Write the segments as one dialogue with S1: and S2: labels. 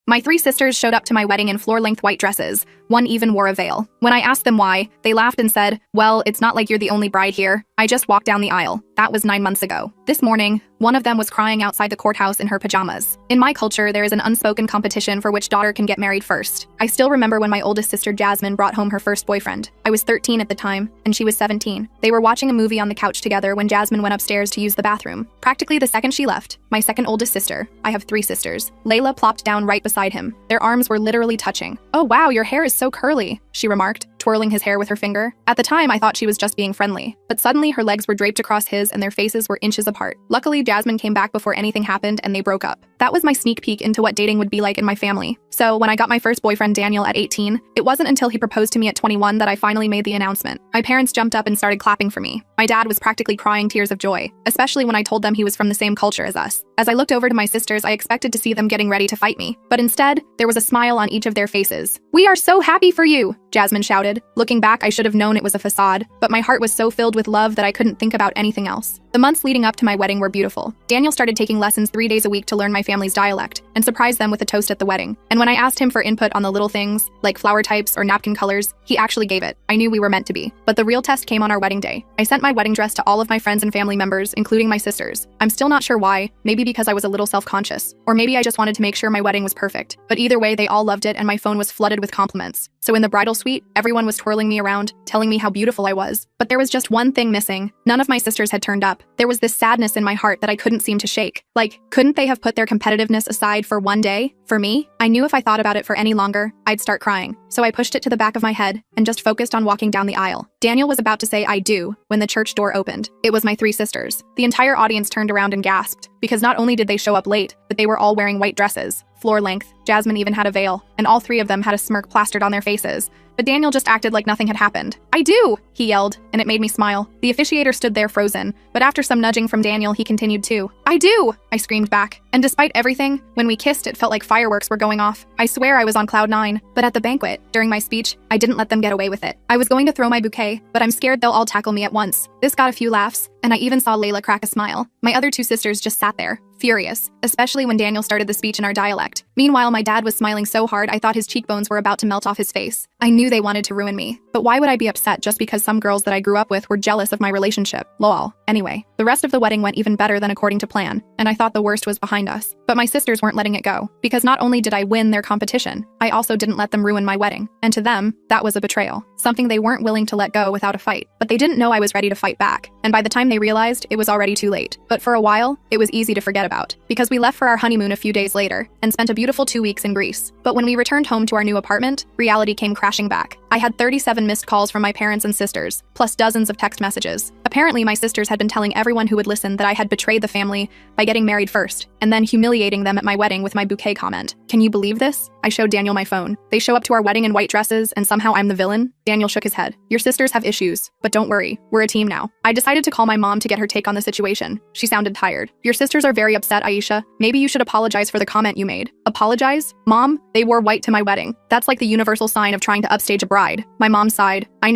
S1: My three sisters showed up to my wedding in floor-length white dresses. One even wore a veil. When I asked them why, they laughed and said, "Well, it's not like you're the only bride here. I just walked down the aisle." That was 9 months ago. This morning, one of them was crying outside the courthouse in her pajamas. In my culture, there is an unspoken competition for which daughter can get married first. I still remember when my oldest sister Jasmine brought home her first boyfriend. I was 13 at the time, and she was 17. They were watching a movie on the couch together when Jasmine went upstairs to use the bathroom. Practically the second she left, my second oldest sister, I have 3 sisters, Layla plopped down right beside him. Their arms were literally touching. "Oh wow, your hair is so curly," she remarked, twirling his hair with her finger. At the time, I thought she was just being friendly, but suddenly her legs were draped across his and their faces were inches apart. Luckily, Jasmine came back before anything happened and they broke up. That was my sneak peek into what dating would be like in my family. So when I got my first boyfriend Daniel at 18, it wasn't until he proposed to me at 21 that I finally made the announcement. My parents jumped up and started clapping for me. My dad was practically crying tears of joy, especially when I told them he was from the same culture as us. As I looked over to my sisters, I expected to see them getting ready to fight me, but instead, there was a smile on each of their faces. "We are so happy for you," Jasmine shouted. Looking back, I should have known it was a facade, but my heart was so filled with love that I couldn't think about anything else. The months leading up to my wedding were beautiful. Daniel started taking lessons 3 days a week to learn my family's dialect and surprise them with a toast at the wedding. And when I asked him for input on the little things, like flower types or napkin colors, he actually gave it. I knew we were meant to be. But the real test came on our wedding day. I sent my wedding dress to all of my friends and family members, including my sisters. I'm still not sure why, maybe because I was a little self-conscious, or maybe I just wanted to make sure my wedding was perfect. But either way, they all loved it and my phone was flooded with compliments. So in the bridal suite, everyone was twirling me around, telling me how beautiful I was. But there was just one thing missing. None of my sisters had turned up. There was this sadness in my heart that I couldn't seem to shake. Like, couldn't they have put their competitiveness aside for one day? For me? I knew if I thought about it for any longer, I'd start crying. So I pushed it to the back of my head and just focused on walking down the aisle. Daniel was about to say "I do" when the church door opened. It was my 3 sisters. The entire audience turned around and gasped, because not only did they show up late, but they were all wearing white dresses, floor length. Jasmine even had a veil, and all 3 of them had a smirk plastered on their faces. But Daniel just acted like nothing had happened. "I do!" he yelled, and it made me smile. The officiator stood there frozen, but after some nudging from Daniel, he continued too. "I do!" I screamed back. And despite everything, when we kissed, it felt like fireworks were going off. I swear I was on cloud 9. But at the banquet, during my speech, I didn't let them get away with it. I was going to throw my bouquet, but I'm scared they'll all tackle me at once. This got a few laughs, and I even saw Layla crack a smile. My other 2 sisters just sat there, furious, especially when Daniel started the speech in our dialect. Meanwhile, my dad was smiling so hard I thought his cheekbones were about to melt off his face. I knew they wanted to ruin me. But why would I be upset just because some girls that I grew up with were jealous of my relationship? Lol. Anyway, the rest of the wedding went even better than according to plan, and I thought the worst was behind us. But my sisters weren't letting it go, because not only did I win their competition, I also didn't let them ruin my wedding. And to them, that was a betrayal, something they weren't willing to let go without a fight. But they didn't know I was ready to fight back, and by the time they realized, it was already too late. But for a while, it was easy to forget about, because we left for our honeymoon a few days later, and spent a beautiful 2 weeks in Greece. But when we returned home to our new apartment, reality came crashing back. I had 37 missed calls from my parents and sisters, plus dozens of text messages. Apparently, my sisters had been telling everyone who would listen that I had betrayed the family by getting married first, and then humiliating them at my wedding with my bouquet comment. Can you believe this? I showed Daniel my phone. They show up to our wedding in white dresses, and somehow I'm the villain? Daniel shook his head. Your sisters have issues, but don't worry, we're a team now. I decided to call my mom to get her take on the situation. She sounded tired. Your sisters are very upset, Aisha. Maybe you should apologize for the comment you made. Apologize? Mom, they wore white to my wedding. That's like the universal sign of trying to upstage a bride. My mom sighed. I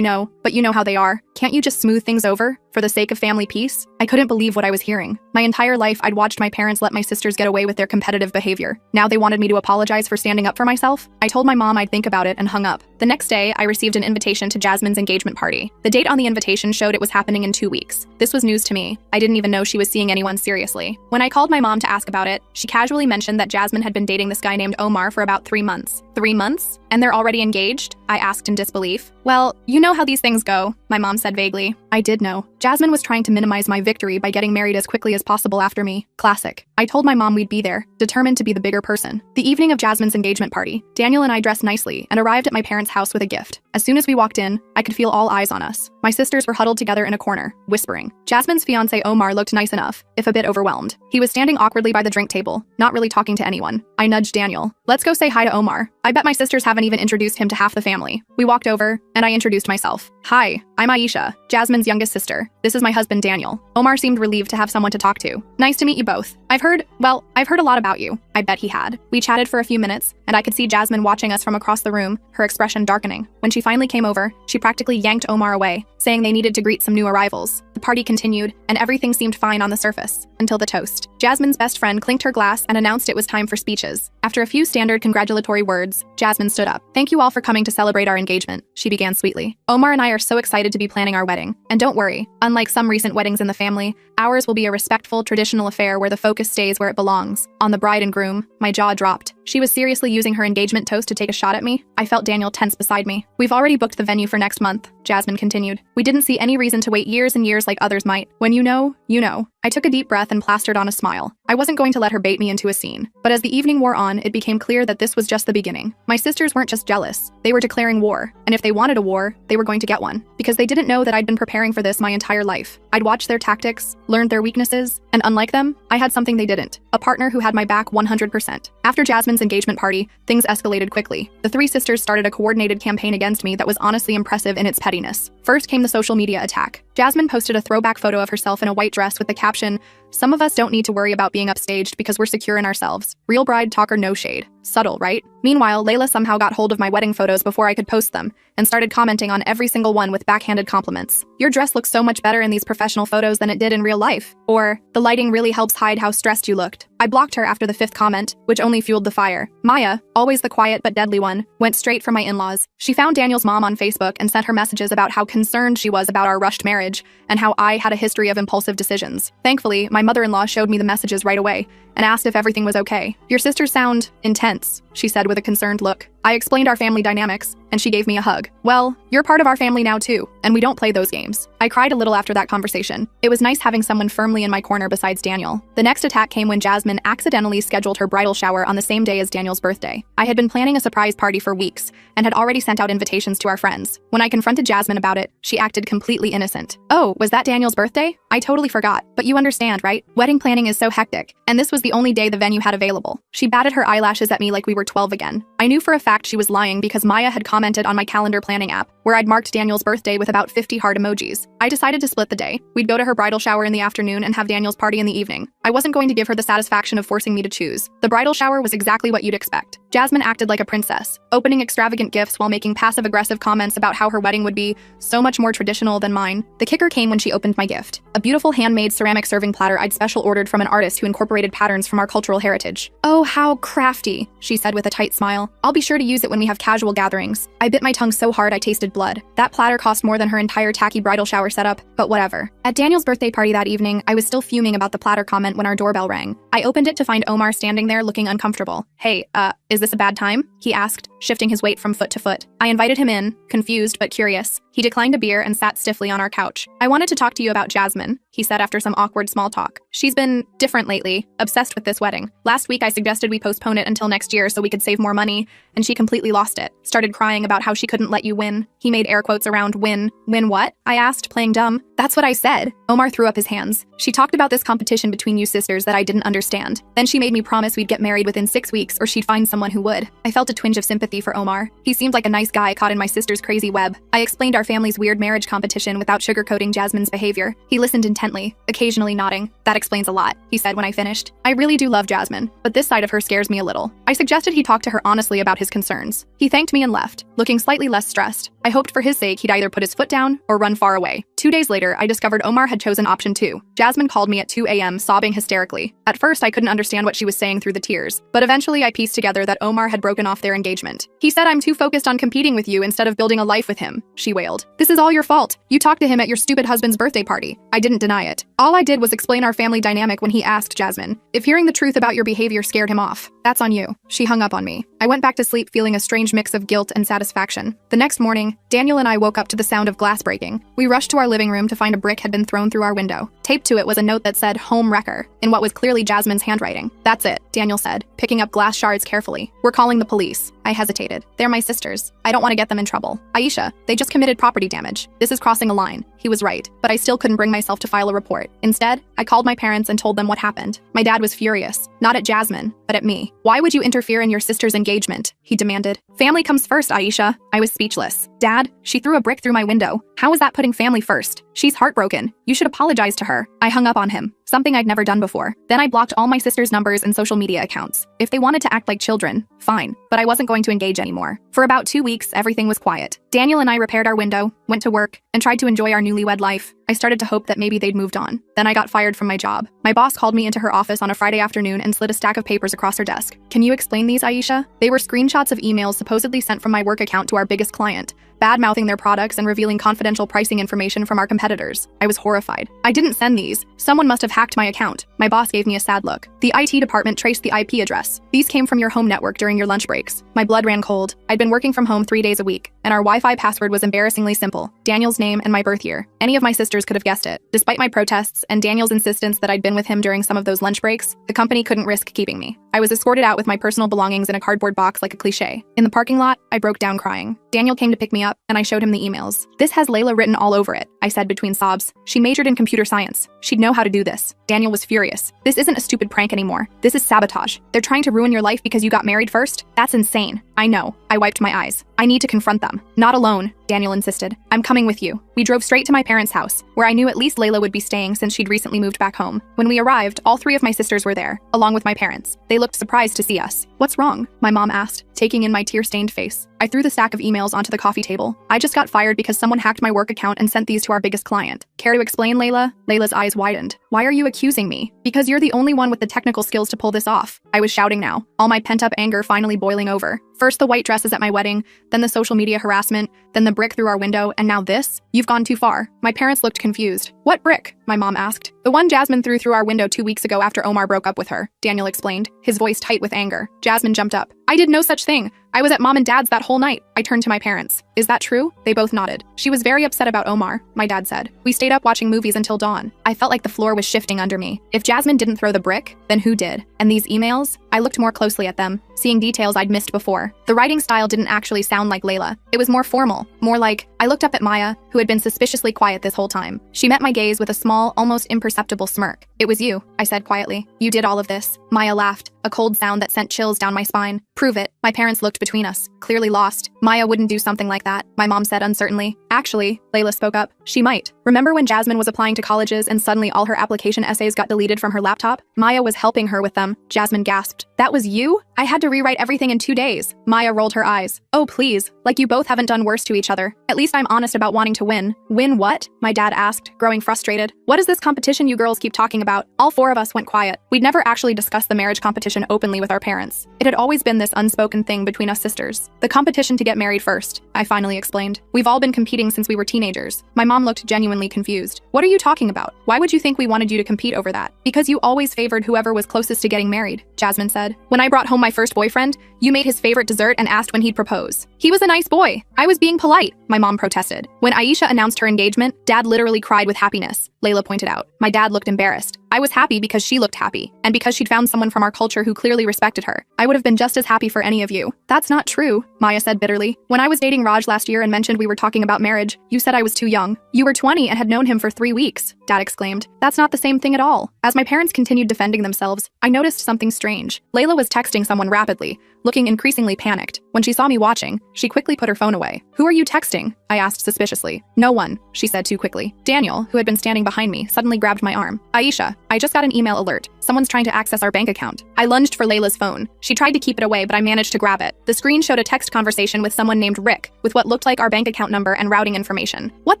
S1: know, but you know how they are. Can't you just smooth things over? For the sake of family peace? I couldn't believe what I was hearing. My entire life, I'd watched my parents let my sisters get away with their competitive behavior. Now they wanted me to apologize for standing up for myself? I told my mom I'd think about it and hung up. The next day, I received an invitation to Jasmine's engagement party. The date on the invitation showed it was happening in 2 weeks. This was news to me. I didn't even know she was seeing anyone seriously. When I called my mom to ask about it, she casually mentioned that Jasmine had been dating this guy named Omar for about 3 months. 3 months? And they're already engaged? I asked in disbelief. Well, you know how these things go, my mom said vaguely. I did know. Jasmine was trying to minimize my victory by getting married as quickly as possible after me. Classic. I told my mom we'd be there, determined to be the bigger person. The evening of Jasmine's engagement party, Daniel and I dressed nicely and arrived at my parents' house with a gift. As soon as we walked in, I could feel all eyes on us. My sisters were huddled together in a corner, whispering. Jasmine's fiancé Omar looked nice enough, if a bit overwhelmed. He was standing awkwardly by the drink table, not really talking to anyone. I nudged Daniel. Let's go say hi to Omar. I bet my sisters haven't even introduced him to half the family. We walked over, and I introduced myself. Hi, I'm Aisha, Jasmine's youngest sister. This is my husband, Daniel. Omar seemed relieved to have someone to talk to. Nice to meet you both. I've heard a lot about you. I bet he had. We chatted for a few minutes, and I could see Jasmine watching us from across the room, her expression darkening. When she finally came over, she practically yanked Omar away, saying they needed to greet some new arrivals. The party continued, and everything seemed fine on the surface, until the toast. Jasmine's best friend clinked her glass and announced it was time for speeches. After a few standard congratulatory words, Jasmine stood up. "Thank you all for coming to celebrate our engagement," she began sweetly. "Omar and I are so excited to be planning our wedding. And don't worry, unlike some recent weddings in the family, ours will be a respectful, traditional affair where the focus stays where it belongs, on the bride and groom." My jaw dropped. She was seriously using her engagement toast to take a shot at me? I felt Daniel tense beside me. "We've already booked the venue for next month," Jasmine continued. "We didn't see any reason to wait years and years like others might. When you know, you know." I took a deep breath and plastered on a smile. I wasn't going to let her bait me into a scene. But as the evening wore on, it became clear that this was just the beginning. My sisters weren't just jealous. They were declaring war. And if they wanted a war, they were going to get one. Because they didn't know that I'd been preparing for this my entire life. I'd watched their tactics, learned their weaknesses, and unlike them, I had something they didn't. A partner who had my back 100%. After Jasmine's engagement party, things escalated quickly. The three sisters started a coordinated campaign against me that was honestly impressive in its pettiness. First came the social media attack. Jasmine posted a throwback photo of herself in a white dress with the caption, "Some of us don't need to worry about being upstaged because we're secure in ourselves. Real bride talk or no shade." Subtle, right? Meanwhile, Layla somehow got hold of my wedding photos before I could post them and started commenting on every single one with backhanded compliments. "Your dress looks so much better in these professional photos than it did in real life." Or, "The lighting really helps hide how stressed you looked." I blocked her after the fifth comment, which only fueled the fire. Maya, always the quiet but deadly one, went straight for my in-laws. She found Daniel's mom on Facebook and sent her messages about how concerned she was about our rushed marriage and how I had a history of impulsive decisions. Thankfully, my mother-in-law showed me the messages right away and asked if everything was okay. "Your sisters sound intense," she said with a concerned look. I explained our family dynamics, and she gave me a hug. "Well, you're part of our family now too, and we don't play those games." I cried a little after that conversation. It was nice having someone firmly in my corner besides Daniel. The next attack came when Jasmine accidentally scheduled her bridal shower on the same day as Daniel's birthday. I had been planning a surprise party for weeks, and had already sent out invitations to our friends. When I confronted Jasmine about it, she acted completely innocent. "Oh, was that Daniel's birthday? I totally forgot. But you understand, right? Wedding planning is so hectic, and this was the only day the venue had available." She batted her eyelashes at me like we were 12 again. I knew for a fact she was lying because Maya had commented on my calendar planning app, where I'd marked Daniel's birthday with about 50 heart emojis. I decided to split the day. We'd go to her bridal shower in the afternoon and have Daniel's party in the evening. I wasn't going to give her the satisfaction of forcing me to choose. The bridal shower was exactly what you'd expect. Jasmine acted like a princess, opening extravagant gifts while making passive-aggressive comments about how her wedding would be so much more traditional than mine. The kicker came when she opened my gift. A beautiful handmade ceramic serving platter I'd special ordered from an artist who incorporated patterns from our cultural heritage. "Oh, how crafty," she said with a tight smile. "I'll be sure to use it when we have casual gatherings." I bit my tongue so hard I tasted blood. That platter cost more than her entire tacky bridal shower setup, but whatever. At Daniel's birthday party that evening, I was still fuming about the platter comment when our doorbell rang. I opened it to find Omar standing there looking uncomfortable. "Hey, is this a bad time?" he asked, shifting his weight from foot to foot. I invited him in, confused but curious. He declined a beer and sat stiffly on our couch. "I wanted to talk to you about Jasmine," he said after some awkward small talk. "She's been different lately, obsessed with this wedding. Last week I suggested we postpone it until next year so we could save more money, and she completely lost it. Started crying about how she couldn't let you win." He made air quotes around win. "Win what?" I asked, playing dumb. "That's what I said." Omar threw up his hands. "She talked about this competition between you sisters that I didn't understand. Then she made me promise we'd get married within 6 weeks or she'd find someone who would." I felt a twinge of sympathy for Omar. He seemed like a nice guy caught in my sister's crazy web. I explained our family's weird marriage competition without sugarcoating Jasmine's behavior. He listened intently, occasionally nodding. "That explains a lot," he said when I finished. "I really do love Jasmine, but this side of her scares me a little." I suggested he talk to her honestly about his concerns. He thanked me and left, looking slightly less stressed. I hoped for his sake he'd either put his foot down or run far away. 2 days later, I discovered Omar had chosen option 2. Jasmine called me at 2 a.m. sobbing hysterically. At first, I couldn't understand what she was saying through the tears, but eventually I pieced together that Omar had broken off their engagement. "He said I'm too focused on competing with you instead of building a life with him," she wailed. "This is all your fault. You talked to him at your stupid husband's birthday party." I didn't deny it. All I did was explain our family dynamic when he asked Jasmine, "If hearing the truth about your behavior scared him off, that's on you." She hung up on me. I went back to sleep feeling a strange mix of guilt and satisfaction. The next morning, Daniel and I woke up to the sound of glass breaking. We rushed to our living room to find a brick had been thrown through our window. Taped to it was a note that said "Home Wrecker" in what was clearly Jasmine's handwriting. "That's it," Daniel said, picking up glass shards carefully. "We're calling the police." I hesitated. "They're my sisters. I don't want to get them in trouble." "Aisha, they just committed property damage. This is crossing a line." He was right, but I still couldn't bring myself to file a report. Instead, I called my parents and told them what happened. My dad was furious, not at Jasmine, but at me. "Why would you interfere in your sister's engagement?" he demanded. "Family comes first, Aisha." I was speechless. "Dad, she threw a brick through my window. How is that putting family first? She's heartbroken. You should apologize to her." I hung up on him. something I'd never done before. Then I blocked all my sister's numbers and social media accounts. If they wanted to act like children, fine, but I wasn't going to engage anymore. For about 2 weeks, everything was quiet. Daniel and I repaired our window, went to work, and tried to enjoy our newlywed life. I started to hope that maybe they'd moved on. Then I got fired from my job. My boss called me into her office on a Friday afternoon and slid a stack of papers across her desk. Can you explain these, Aisha? They were screenshots of emails supposedly sent from my work account to our biggest client, bad-mouthing their products and revealing confidential pricing information from our competitors. I was horrified. I didn't send these. Someone must have hacked my account. My boss gave me a sad look. The IT department traced the IP address. These came from your home network during your lunch breaks. My blood ran cold. I'd been working from home 3 days a week, and our Wi-Fi password was embarrassingly simple: Daniel's name and my birth year. Any of my sisters could have guessed it. Despite my protests and Daniel's insistence that I'd been with him during some of those lunch breaks, the company couldn't risk keeping me. I was escorted out with my personal belongings in a cardboard box like a cliché. In the parking lot, I broke down crying. Daniel came to pick me up, and I showed him the emails. This has Layla written all over it, I said between sobs. She majored in computer science. She'd know how to do this. Daniel was furious. This isn't a stupid prank anymore. This is sabotage. They're trying to ruin your life because you got married first? That's insane. I know. I wiped my eyes. I need to confront them. Not alone, Daniel insisted. I'm coming with you. We drove straight to my parents' house, where I knew at least Layla would be staying since she'd recently moved back home. When we arrived, all 3 of my sisters were there, along with my parents. They looked surprised to see us. What's wrong? My mom asked, taking in my tear-stained face. I threw the stack of emails onto the coffee table. I just got fired because someone hacked my work account and sent these to our biggest client. Care to explain, Layla? Layla's eyes widened. Why are you accusing me? Because you're the only one with the technical skills to pull this off. I was shouting now, all my pent-up anger finally boiling over. First the white dresses at my wedding, then the social media harassment, then the brick through our window, and now this? You've gone too far. My parents looked confused. What brick? My mom asked. The one Jasmine threw through our window 2 weeks ago after Omar broke up with her, Daniel explained, his voice tight with anger. Jasmine jumped up. I did no such thing. I was at Mom and Dad's that whole night. I turned to my parents. Is that true? They both nodded. She was very upset about Omar, my dad said. We stayed up watching movies until dawn. I felt like the floor was shifting under me. If Jasmine didn't throw the brick, then who did? And these emails? I looked more closely at them, seeing details I'd missed before. The writing style didn't actually sound like Layla. It was more formal, more like, I looked up at Maya, who had been suspiciously quiet this whole time. She met my gaze with a small, almost imperceptible smirk. It was you, I said quietly. You did all of this. Maya laughed, a cold sound that sent chills down my spine. Prove it. My parents looked between us, clearly lost. Maya wouldn't do something like that, my mom said uncertainly. Actually, Layla spoke up. She might. Remember when Jasmine was applying to colleges and suddenly all her application essays got deleted from her laptop? Maya was helping her with them. Jasmine gasped. That was you? I had to rewrite everything in 2 days. Maya rolled her eyes. Oh, please. Like you both haven't done worse to each other. At least I'm honest about wanting to win. Win what? My dad asked, growing frustrated. What is this competition you girls keep talking about? All 4 of us went quiet. We'd never actually discussed the marriage competition openly with our parents. It had always been this unspoken thing between us sisters. The competition to get married first, I finally explained. We've all been competing since we were teenagers. My mom looked genuinely confused. What are you talking about? Why would you think we wanted you to compete over that? Because you always favored whoever was closest to getting married, Jasmine said. When I brought home my first boyfriend, you made his favorite dessert and asked when he'd propose. He was a nice boy. I was being polite, my mom protested. When Aisha announced her engagement, Dad literally cried with happiness, Layla pointed out. My dad looked embarrassed. I was happy because she looked happy, and because she'd found someone from our culture who clearly respected her. I would have been just as happy for any of you. That's not true, Maya said bitterly. When I was dating Raj last year and mentioned we were talking about marriage, you said I was too young. You were 20 and had known him for 3 weeks, Dad exclaimed. That's not the same thing at all. As my parents continued defending themselves, I noticed something strange. Layla was texting someone rapidly, looking increasingly panicked. When she saw me watching, she quickly put her phone away. Who are you texting? I asked suspiciously. No one, she said too quickly. Daniel, who had been standing behind me, suddenly grabbed my arm. Aisha, I just got an email alert. Someone's trying to access our bank account. I lunged for Layla's phone. She tried to keep it away, but I managed to grab it. The screen showed a text conversation with someone named Rick, with what looked like our bank account number and routing information. What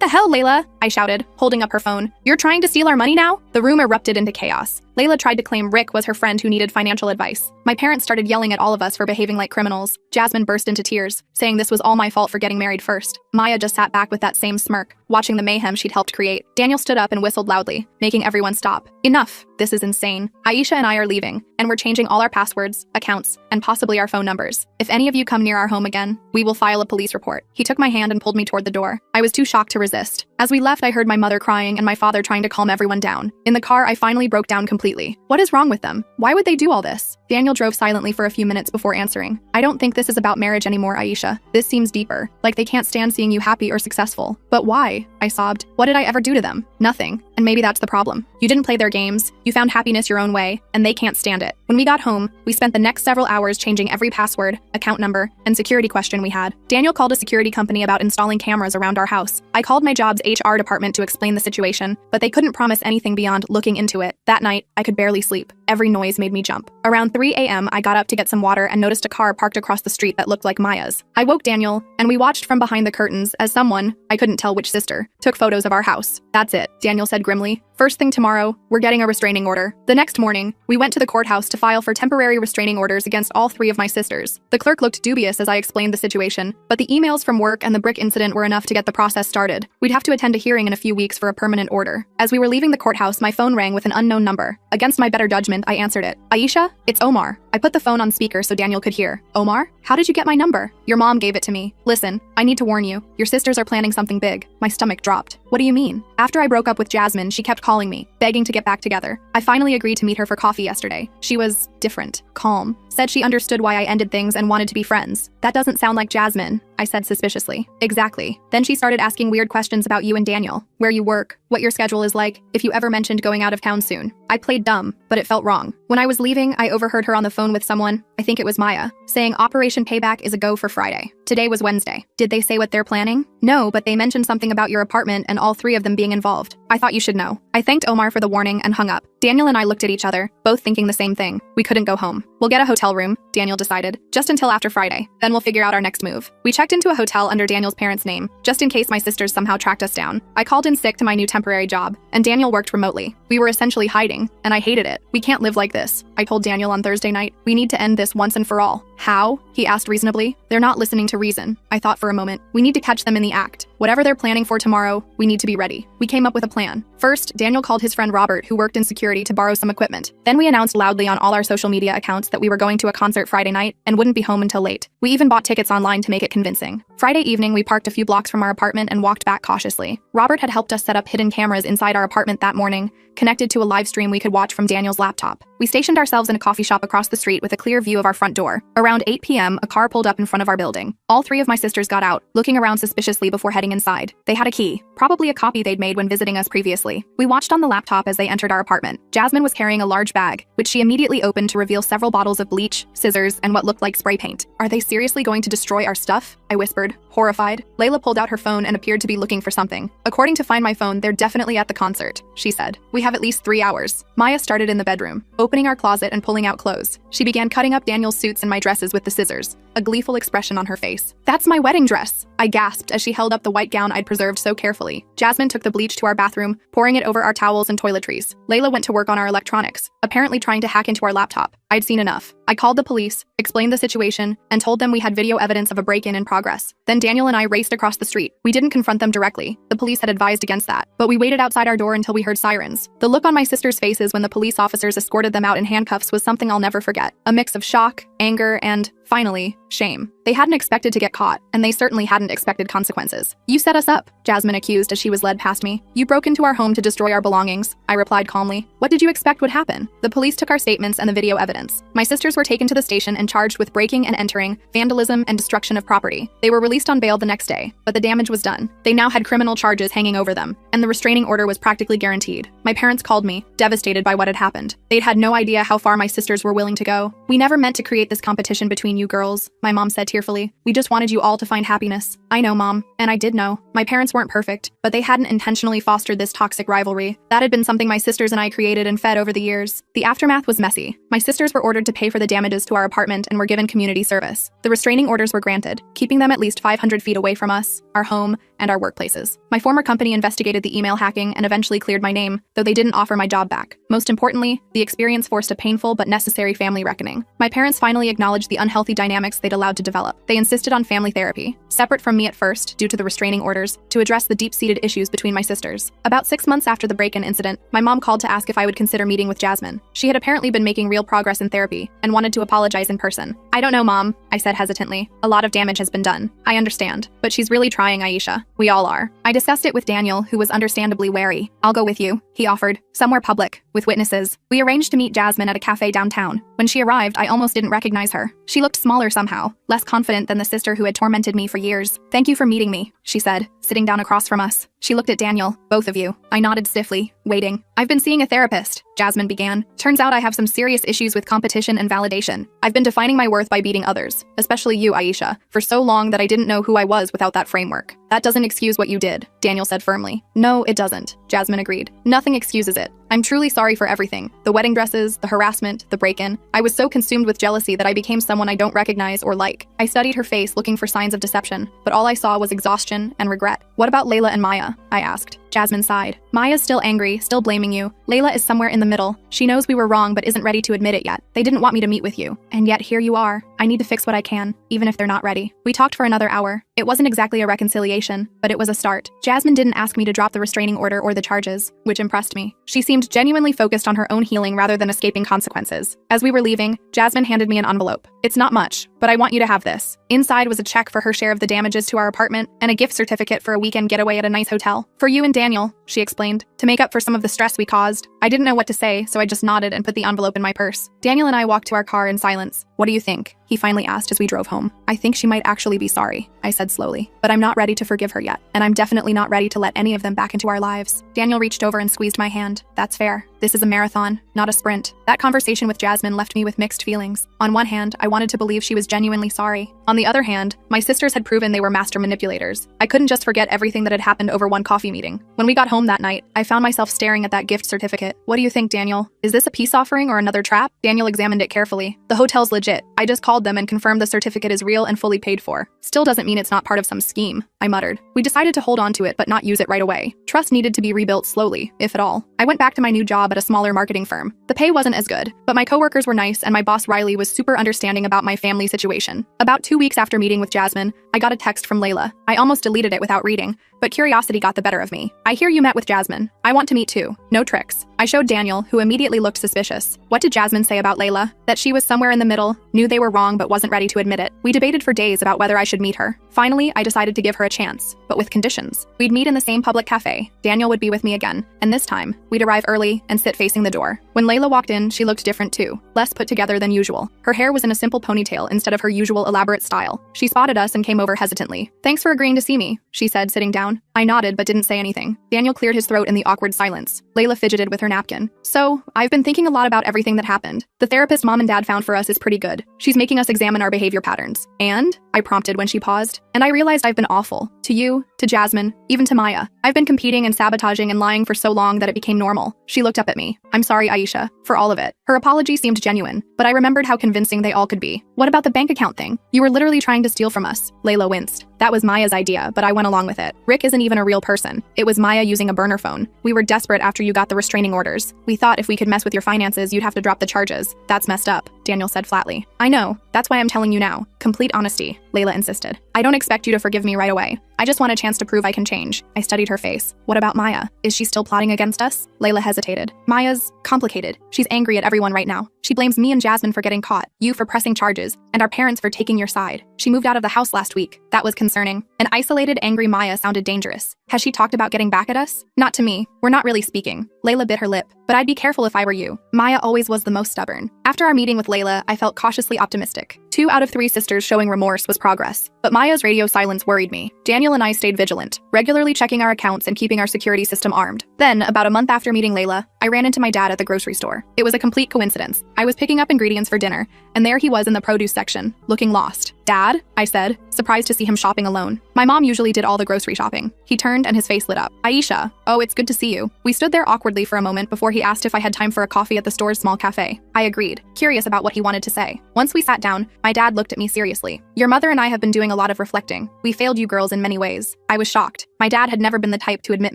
S1: the hell, Layla? I shouted, holding up her phone. You're trying to steal our money now? The room erupted into chaos. Layla tried to claim Rick was her friend who needed financial advice. My parents started yelling at all of us for behaving like criminals. Jasmine burst into tears, saying this was all my fault for getting married first. Maya just sat back with that same smirk, watching the mayhem she'd helped create. Daniel stood up and whistled loudly, making everyone stop. Enough. This is insane. Aisha and I are leaving, and we're changing all our passwords, accounts, and possibly our phone numbers. If any of you come near our home again, we will file a police report. He took my hand and pulled me toward the door. I was too shocked to resist. As we left, I heard my mother crying and my father trying to calm everyone down. In the car, I finally broke down completely. What is wrong with them? Why would they do all this? Daniel drove silently for a few minutes before answering. I don't think this is about marriage anymore, Aisha. This seems deeper, like they can't stand seeing you happy or successful. But why? I sobbed. What did I ever do to them? Nothing. And maybe that's the problem. You didn't play their games, you found happiness your own way, and they can't stand it. When we got home, we spent the next several hours changing every password, account number, and security question we had. Daniel called a security company about installing cameras around our house. I called my job's HR department to explain the situation, but they couldn't promise anything beyond looking into it. That night, I could barely sleep. Every noise made me jump. Around 3 a.m., I got up to get some water and noticed a car parked across the street that looked like Maya's. I woke Daniel, and we watched from behind the curtains as someone, I couldn't tell which sister, took photos of our house. That's it, Daniel said grimly. First thing tomorrow, we're getting a restraining order. The next morning, we went to the courthouse to file for temporary restraining orders against all 3 of my sisters. The clerk looked dubious as I explained the situation, but the emails from work and the brick incident were enough to get the process started. We'd have to attend a hearing in a few weeks for a permanent order. As we were leaving the courthouse, my phone rang with an unknown number. Against my better judgment, I answered it. Aisha? It's Omar. I put the phone on speaker so Daniel could hear. Omar? How did you get my number? Your mom gave it to me. Listen, I need to warn you. Your sisters are planning something big. My stomach dropped. What do you mean? After I broke up with Jasmine, she kept calling me, begging to get back together. I finally agreed to meet her for coffee yesterday. She was different, calm, said she understood why I ended things and wanted to be friends. That doesn't sound like Jasmine, I said suspiciously. Exactly. Then she started asking weird questions about you and Daniel, where you work, what your schedule is like, if you ever mentioned going out of town soon. I played dumb, but it felt wrong. When I was leaving, I overheard her on the phone with someone, I think it was Maya, saying Operation Payback is a go for Friday. Today was Wednesday. Did they say what they're planning? No, but they mentioned something about your apartment and all 3 of them being involved. I thought you should know. I thanked Omar for the warning and hung up. Daniel and I looked at each other, both thinking the same thing. We couldn't go home. We'll get a hotel room, Daniel decided, just until after Friday. Then we'll figure out our next move. We checked into a hotel under Daniel's parents' name, just in case my sisters somehow tracked us down. I called in sick to my new temporary job, and Daniel worked remotely. We were essentially hiding, and I hated it. We can't live like this. I told Daniel on Thursday night, we need to end this once and for all. How? He asked reasonably. They're not listening to reason. I thought for a moment. We need to catch them in the act. Whatever they're planning for tomorrow, we need to be ready. We came up with a plan. First, Daniel called his friend Robert, who worked in security, to borrow some equipment. Then we announced loudly on all our social media accounts that we were going to a concert Friday night and wouldn't be home until late. We even bought tickets online to make it convincing. Friday evening, we parked a few blocks from our apartment and walked back cautiously. Robert had helped us set up hidden cameras inside our apartment that morning, connected to a live stream we could watch from Daniel's laptop. We stationed ourselves in a coffee shop across the street with a clear view of our front door. Around 8 p.m., a car pulled up in front of our building. All 3 of my sisters got out, looking around suspiciously before heading inside. They had a key, probably a copy they'd made when visiting us previously. We watched on the laptop as they entered our apartment. Jasmine was carrying a large bag, which she immediately opened to reveal several bottles of bleach, scissors, and what looked like spray paint. Are they seriously going to destroy our stuff? I whispered, horrified. Layla pulled out her phone and appeared to be looking for something. According to Find My Phone, they're definitely at the concert, she said. We have at least 3 hours. Maya started in the bedroom, opening our closet and pulling out clothes. She began cutting up Daniel's suits and my dresses with the scissors, a gleeful expression on her face. That's my wedding dress, I gasped as she held up the white gown I'd preserved so carefully. Jasmine took the bleach to our bathroom, pouring it over our towels and toiletries. Layla went to work on our electronics, apparently trying to hack into our laptop. I'd seen enough. I called the police, explained the situation, and told them we had video evidence of a break-in in progress. Then Daniel and I raced across the street. We didn't confront them directly. The police had advised against that, but we waited outside our door until we heard sirens. The look on my sisters' faces when the police officers escorted them out in handcuffs was something I'll never forget. A mix of shock, anger, and, finally, shame. They hadn't expected to get caught, and they certainly hadn't expected consequences. You set us up, Jasmine accused as she was led past me. You broke into our home to destroy our belongings, I replied calmly. What did you expect would happen? The police took our statements and the video evidence. My sisters were taken to the station and charged with breaking and entering, vandalism, and destruction of property. They were released on bail the next day, but the damage was done. They now had criminal charges hanging over them, and the restraining order was practically guaranteed. My parents called me, devastated by what had happened. They'd had no idea how far my sisters were willing to go. We never meant to create this competition between you girls, my mom said tearfully. We just wanted you all to find happiness. I know, Mom, and I did know. My parents weren't perfect, but they hadn't intentionally fostered this toxic rivalry. That had been something my sisters and I created and fed over the years. The aftermath was messy. My sisters were ordered to pay for the damages to our apartment and were given community service. The restraining orders were granted, keeping them at least 500 feet away from us, our home, and our workplaces. My former company investigated the email hacking and eventually cleared my name, though they didn't offer my job back. Most importantly, the experience forced a painful but necessary family reckoning. My parents finally acknowledged the unhealthy dynamics they'd allowed to develop. They insisted on family therapy, separate from me at first due to the restraining orders, to address the deep-seated issues between my sisters. About 6 months after the break-in incident, my mom called to ask if I would consider meeting with Jasmine. She had apparently been making real progress in therapy and wanted to apologize in person. I don't know, Mom, I said hesitantly. A lot of damage has been done. I understand, but she's really trying, Aisha. We all are. I discussed it with Daniel, who was understandably wary. I'll go with you, he offered, somewhere public, with witnesses. We arranged to meet Jasmine at a cafe downtown. When she arrived, arrived, I almost didn't recognize her. She looked smaller somehow, less confident than the sister who had tormented me for years. "Thank you for meeting me," she said, sitting down across from us. She looked at Daniel. "Both of you." I nodded stiffly, waiting. "I've been seeing a therapist," Jasmine began. "Turns out I have some serious issues with competition and validation. I've been defining my worth by beating others, especially you, Aisha, for so long that I didn't know who I was without that framework. That doesn't excuse what you did," Daniel said firmly. "No, it doesn't," Jasmine agreed. "Nothing excuses it. I'm truly sorry for everything. The wedding dresses, the harassment, the break-in. I was so consumed with jealousy that I became someone I don't recognize or like." I studied her face, looking for signs of deception, but all I saw was exhaustion and regret. "What about Layla and Maya?" I asked. Jasmine sighed. "Maya's still angry, still blaming you. Layla is somewhere in the middle. She knows we were wrong but isn't ready to admit it yet. They didn't want me to meet with you. And yet here you are. I need to fix what I can, even if they're not ready." We talked for another hour. It wasn't exactly a reconciliation, but it was a start. Jasmine didn't ask me to drop the restraining order or the charges, which impressed me. She seemed genuinely focused on her own healing rather than escaping consequences. As we were leaving, Jasmine handed me an envelope. "It's not much, but I want you to have this." Inside was a check for her share of the damages to our apartment and a gift certificate for a weekend getaway at a nice hotel. "For you and Daniel," she explained, "to make up for some of the stress we caused." I didn't know what to say, so I just nodded and put the envelope in my purse. Daniel and I walked to our car in silence. "What do you think?" he finally asked as we drove home. "I think she might actually be sorry," I said slowly. "But I'm not ready to forgive her yet, and I'm definitely not ready to let any of them back into our lives." Daniel reached over and squeezed my hand. "That's fair. This is a marathon, not a sprint." That conversation with Jasmine left me with mixed feelings. On one hand, I wanted to believe she was genuinely sorry. On the other hand, my sisters had proven they were master manipulators. I couldn't just forget everything that had happened over one coffee meeting. When we got home that night, I found myself staring at that gift certificate. "What do you think, Daniel? Is this a peace offering or another trap?" Daniel examined it carefully. "The hotel's legit. I just called them and confirmed the certificate is real and fully paid for. Still doesn't mean it's not part of some scheme," I muttered. We decided to hold on to it but not use it right away. Trust needed to be rebuilt slowly, if at all. I went back to my new job at a smaller marketing firm. The pay wasn't as good, but my coworkers were nice and my boss Riley was super understanding about my family situation. About 2 weeks after meeting with Jasmine, I got a text from Layla. I almost deleted it without reading, but curiosity got the better of me. "I hear you met with Jasmine. I want to meet too. No tricks." I showed Daniel, who immediately looked suspicious. "What did Jasmine say about Layla?" "That she was somewhere in the middle, knew they were wrong but wasn't ready to admit it." We debated for days about whether I should meet her. Finally, I decided to give her a chance, but with conditions. We'd meet in the same public cafe. Daniel would be with me again, and this time, we'd arrive early and sit facing the door. When Layla walked in, she looked different too, less put together than usual. Her hair was in a simple ponytail instead of her usual elaborate style. She spotted us and came over hesitantly. "Thanks for agreeing to see me," she said, sitting down. I nodded but didn't say anything. Daniel cleared his throat in the awkward silence. Layla fidgeted with her napkin. "So, I've been thinking a lot about everything that happened. The therapist Mom and Dad found for us is pretty good. She's making us examine our behavior patterns. And?" I prompted when she paused. "And I realized I've been awful. To you, to Jasmine, even to Maya. I've been competing and sabotaging and lying for so long that it became normal." She looked up at me. "I'm sorry, Aisha, for all of it." Her apology seemed genuine, but I remembered how convincing they all could be. "What about the bank account thing? You were literally trying to steal from us." Layla winced. "That was Maya's idea, but I went along with it. Rick isn't even a real person. It was Maya using a burner phone. We were desperate after you got the restraining orders. We thought if we could mess with your finances, you'd have to drop the charges. That's messed up," Daniel said flatly. "I know. That's why I'm telling you now. Complete honesty," Layla insisted. "I don't expect you to forgive me right away. I just want a chance to prove I can change." I studied her face. "What about Maya? Is she still plotting against us?" Layla hesitated. "Maya's complicated. She's angry at everyone right now. She blames me and Jasmine for getting caught, you for pressing charges, and our parents for taking your side. She moved out of the house last week." That was concerning. An isolated, angry Maya sounded dangerous. "Has she talked about getting back at us?" "Not to me. We're not really speaking." Layla bit her lip. "But I'd be careful if I were you. Maya always was the most stubborn." After our meeting with Layla, I felt cautiously optimistic. 2 out of 3 sisters showing remorse was progress. But Maya's radio silence worried me. Daniel and I stayed vigilant, regularly checking our accounts and keeping our security system armed. Then, about a month after meeting Layla, I ran into my dad at the grocery store. It was a complete coincidence. I was picking up ingredients for dinner, and there he was in the produce section, looking lost. "Dad?" I said, surprised to see him shopping alone. My mom usually did all the grocery shopping. He turned and his face lit up. "Aisha, oh, it's good to see you." We stood there awkwardly for a moment before he asked if I had time for a coffee at the store's small cafe. I agreed, curious about what he wanted to say. Once we sat down, my dad looked at me seriously. "Your mother and I have been doing a lot of reflecting. We failed you girls in many ways." I was shocked. My dad had never been the type to admit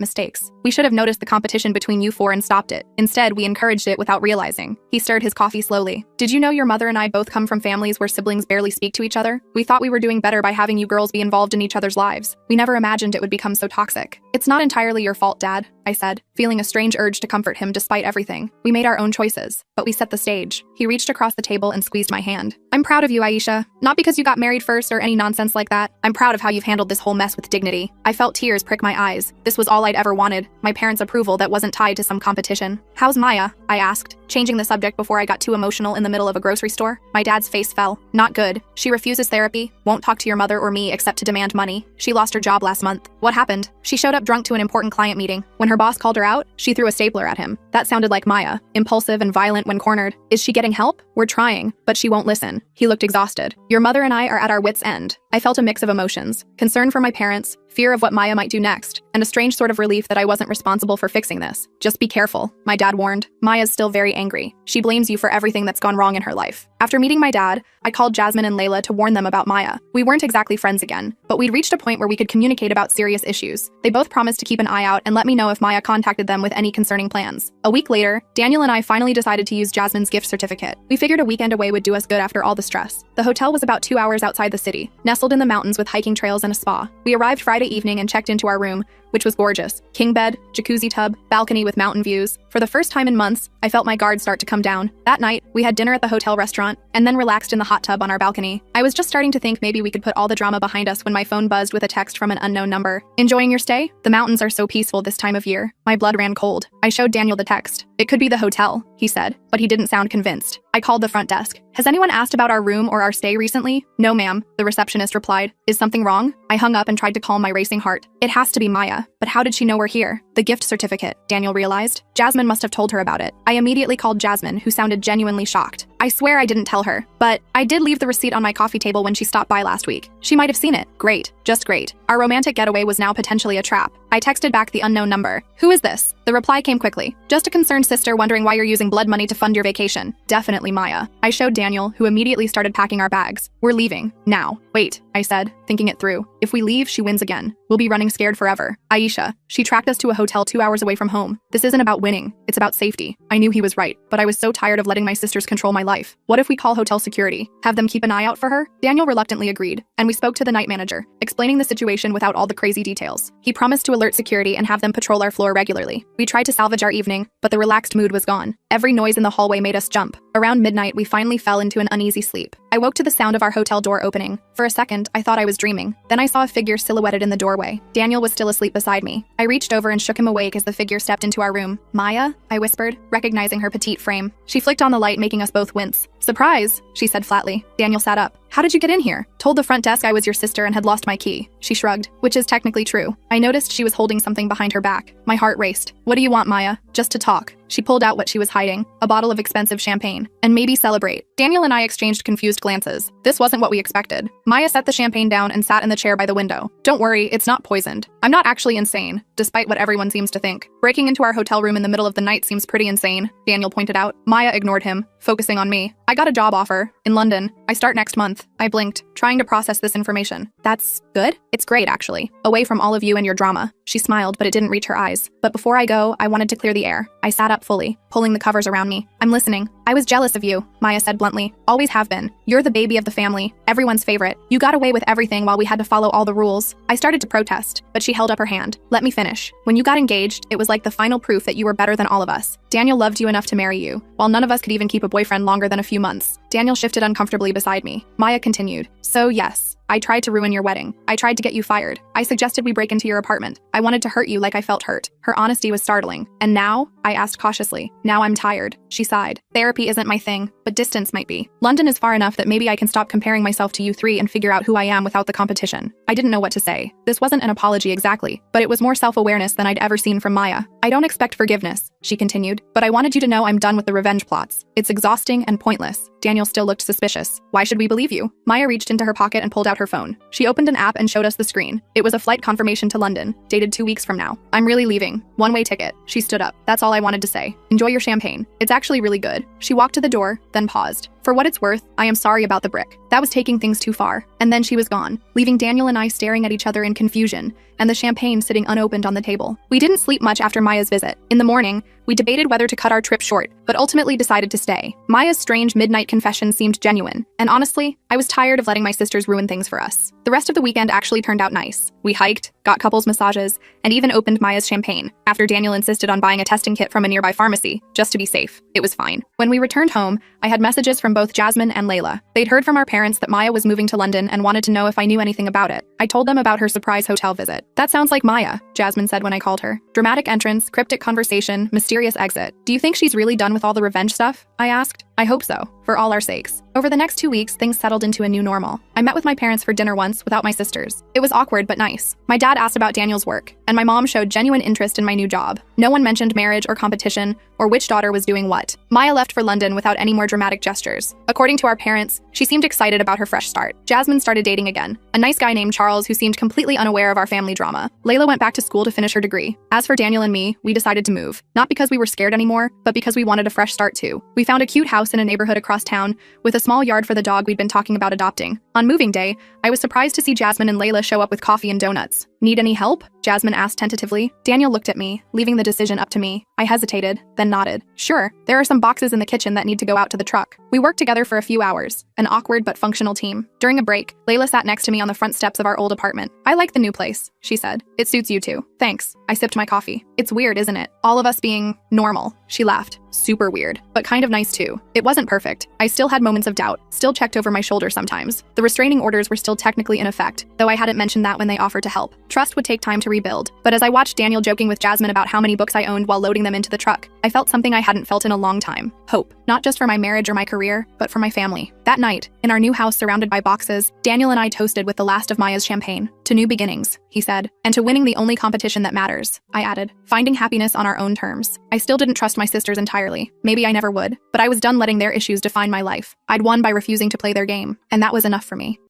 S1: mistakes. "We should have noticed the competition between you 4 and stopped it. Instead, we encouraged it without realizing." He stirred his coffee slowly. "Did you know your mother and I both come from families where siblings barely speak to each other? together. We thought we were doing better by having you girls be involved in each other's lives. We never imagined it would become so toxic. It's not entirely your fault, Dad, I said, feeling a strange urge to comfort him despite everything. We made our own choices, but we set the stage. He reached across the table and squeezed my hand. I'm proud of you, Aisha. Not because you got married first or any nonsense like that. I'm proud of how you've handled this whole mess with dignity. I felt tears prick my eyes. This was all I'd ever wanted, my parents' approval that wasn't tied to some competition. How's Maya? I asked, changing the subject before I got too emotional in the middle of a grocery store. My dad's face fell. Not good. She refuses therapy, won't talk to your mother or me except to demand money. She lost her job last month. What happened? She showed up drunk to an important client meeting. When her boss called her out, she threw a stapler at him. That sounded like Maya, impulsive and violent when cornered. Is she getting help? We're trying, but she won't listen. He looked exhausted. Your mother and I are at our wits' end. I felt a mix of emotions, concern for my parents, fear of what Maya might do next, and a strange sort of relief that I wasn't responsible for fixing this. Just be careful, my dad warned. Maya's still very angry. She blames you for everything that's gone wrong in her life. After meeting my dad, I called Jasmine and Layla to warn them about Maya. We weren't exactly friends again, but we'd reached a point where we could communicate about serious issues. They both promised to keep an eye out and let me know if Maya contacted them with any concerning plans. A week later, Daniel and I finally decided to use Jasmine's gift certificate. We figured a weekend away would do us good after all the stress. The hotel was about 2 hours outside the city, nestled in the mountains with hiking trails and a spa. We arrived Friday evening and checked into our room, which was gorgeous. King bed, jacuzzi tub, balcony with mountain views. For the first time in months, I felt my guard start to come down. That night, we had dinner at the hotel restaurant, and then relaxed in the hot tub on our balcony. I was just starting to think maybe we could put all the drama behind us when my phone buzzed with a text from an unknown number. Enjoying your stay? The mountains are so peaceful this time of year. My blood ran cold. I showed Daniel the text. It could be the hotel, he said, but he didn't sound convinced. I called the front desk. Has anyone asked about our room or our stay recently? No, ma'am, the receptionist replied. Is something wrong? I hung up and tried to calm my racing heart. It has to be Maya, but how did she know we're here? The gift certificate, Daniel realized. Jasmine must have told her about it. I immediately called Jasmine, who sounded genuinely shocked. I swear I didn't tell her, but I did leave the receipt on my coffee table when she stopped by last week. She might have seen it. Great, just great. Our romantic getaway was now potentially a trap. I texted back the unknown number. Who is this? The reply came quickly. Just a concerned sister wondering why you're using blood money to fund your vacation. Definitely Maya. I showed Daniel, who immediately started packing our bags. We're leaving. Now. Wait, I said, thinking it through. If we leave, she wins again. We'll be running scared forever. Aisha. She tracked us to a hotel 2 hours away from home. This isn't about winning. It's about safety. I knew he was right, but I was so tired of letting my sisters control my life. What if we call hotel security? Have them keep an eye out for her? Daniel reluctantly agreed, and we spoke to the night manager, explaining the situation without all the crazy details. He promised to alert security and have them patrol our floor regularly. We tried to salvage our evening, but the relaxed mood was gone. Every noise in the hallway made us jump. Around midnight, we finally fell into an uneasy sleep. I woke to the sound of our hotel door opening. For a second, I thought I was dreaming. Then I saw a figure silhouetted in the doorway. Daniel was still asleep beside me. I reached over and shook him awake as the figure stepped into our room. Maya? I whispered, recognizing her petite frame. She flicked on the light, making us both wince. Surprise, she said flatly. Daniel sat up. How did you get in here? Told the front desk I was your sister and had lost my key. She shrugged, which is technically true. I noticed she was holding something behind her back. My heart raced. What do you want, Maya? Just to talk. She pulled out what she was hiding, a bottle of expensive champagne, and maybe celebrate. Daniel and I exchanged confused glances. This wasn't what we expected. Maya set the champagne down and sat in the chair by the window. Don't worry, it's not poisoned. I'm not actually insane, despite what everyone seems to think. Breaking into our hotel room in the middle of the night seems pretty insane, Daniel pointed out. Maya ignored him, focusing on me. I got a job offer in London. I start next month. I blinked, trying to process this information. That's good? It's great, actually. Away from all of you and your drama. She smiled, but it didn't reach her eyes. But before I go, I wanted to clear the air. I sat up fully, pulling the covers around me. I'm listening. I was jealous of you, Maya said bluntly. Always have been. You're the baby of the family, everyone's favorite. You got away with everything while we had to follow all the rules. I started to protest, but she held up her hand. Let me finish. When you got engaged, it was like the final proof that you were better than all of us. Daniel loved you enough to marry you, while none of us could even keep a boyfriend longer than a few months. Daniel shifted uncomfortably beside me. Maya continued. So yes, I tried to ruin your wedding. I tried to get you fired. I suggested we break into your apartment. I wanted to hurt you like I felt hurt. Her honesty was startling. And now? I asked cautiously. Now I'm tired. She sighed. Therapy isn't my thing, but distance might be. London is far enough that maybe I can stop comparing myself to you three and figure out who I am without the competition. I didn't know what to say. This wasn't an apology exactly, but it was more self-awareness than I'd ever seen from Maya. I don't expect forgiveness, she continued, but I wanted you to know I'm done with the revenge plots. It's exhausting and pointless. Daniel still looked suspicious. Why should we believe you? Maya reached into her pocket and pulled out her phone. She opened an app and showed us the screen. It was a flight confirmation to London, dated 2 weeks from now. I'm really leaving. One-way ticket. She stood up. That's all I wanted to say. Enjoy your champagne. It's actually really good. She walked to the door, then paused. For what it's worth, I am sorry about the brick. That was taking things too far. And then she was gone, leaving Daniel and I staring at each other in confusion, and the champagne sitting unopened on the table. We didn't sleep much after Maya's visit. In the morning, we debated whether to cut our trip short, but ultimately decided to stay. Maya's strange midnight confession seemed genuine, and honestly, I was tired of letting my sisters ruin things for us. The rest of the weekend actually turned out nice. We hiked, got couples massages, and even opened Maya's champagne, after Daniel insisted on buying a testing kit from a nearby pharmacy, just to be safe. It was fine. When we returned home, I had messages from both Jasmine and Layla. They'd heard from our parents that Maya was moving to London and wanted to know if I knew anything about it. I told them about her surprise hotel visit. That sounds like Maya, Jasmine said when I called her. Dramatic entrance, cryptic conversation, mysterious exit. Do you think she's really done with all the revenge stuff? I asked. I hope so, for all our sakes. Over the next 2 weeks, things settled into a new normal. I met with my parents for dinner once without my sisters. It was awkward but nice. My dad asked about Daniel's work, and my mom showed genuine interest in my new job. No one mentioned marriage or competition, or which daughter was doing what. Maya left for London without any more dramatic gestures. According to our parents, she seemed excited about her fresh start. Jasmine started dating again, a nice guy named Charles who seemed completely unaware of our family drama. Layla went back to school to finish her degree. As for Daniel and me, we decided to move. Not because we were scared anymore, but because we wanted a fresh start too. We found a cute house in a neighborhood across town, with a small yard for the dog we'd been talking about adopting. On moving day, I was surprised to see Jasmine and Layla show up with coffee and donuts. Need any help? Jasmine asked tentatively. Daniel looked at me, leaving the decision up to me. I hesitated, then nodded. Sure, there are some boxes in the kitchen that need to go out to the truck. We worked together for a few hours, an awkward but functional team. During a break, Layla sat next to me on the front steps of our old apartment. I like the new place, she said. It suits you too. Thanks. I sipped my coffee. It's weird, isn't it? All of us being normal. She laughed. Super weird, but kind of nice too. It wasn't perfect. I still had moments of doubt, still checked over my shoulder sometimes. The restraining orders were still technically in effect, though I hadn't mentioned that when they offered to help. Trust would take time to rebuild, but as I watched Daniel joking with Jasmine about how many books I owned while loading them into the truck, I felt something I hadn't felt in a long time. Hope. Not just for my marriage or my career, but for my family. That night, in our new house surrounded by boxes, Daniel and I toasted with the last of Maya's champagne. To new beginnings, he said, and to winning the only competition that matters, I added. Finding happiness on our own terms. I still didn't trust my sisters entirely. Maybe I never would, but I was done letting their issues define my life. I'd won by refusing to play their game, and that was enough for me.